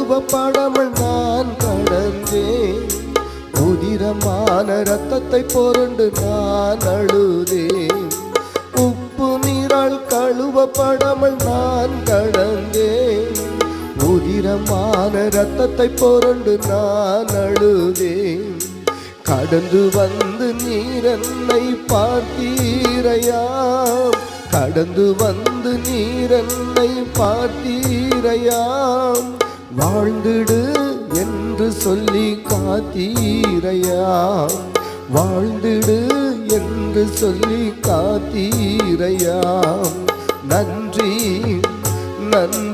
கழுவப்படாமல் நான் கடந்தேன். உதிரமான இரத்தத்தை பொருண்டு நான் அழுதேன். உப்பு நீரால் கழுவப்படாமல் நான் கடந்தேன். உதிரமான இரத்தத்தை பொருண்டு நான் அழுதேன். கடந்து வந்து நீர் என்னை பார்த்தீரையாம். கடந்து வந்து நீர் என்னை பார்த்தீரையாம். வாழ்ந்திடு என்று சொல்லி காத்தீரையாம். வாழ்ந்திடு என்று சொல்லி காத்தீரையாம். நன்றி நன்றி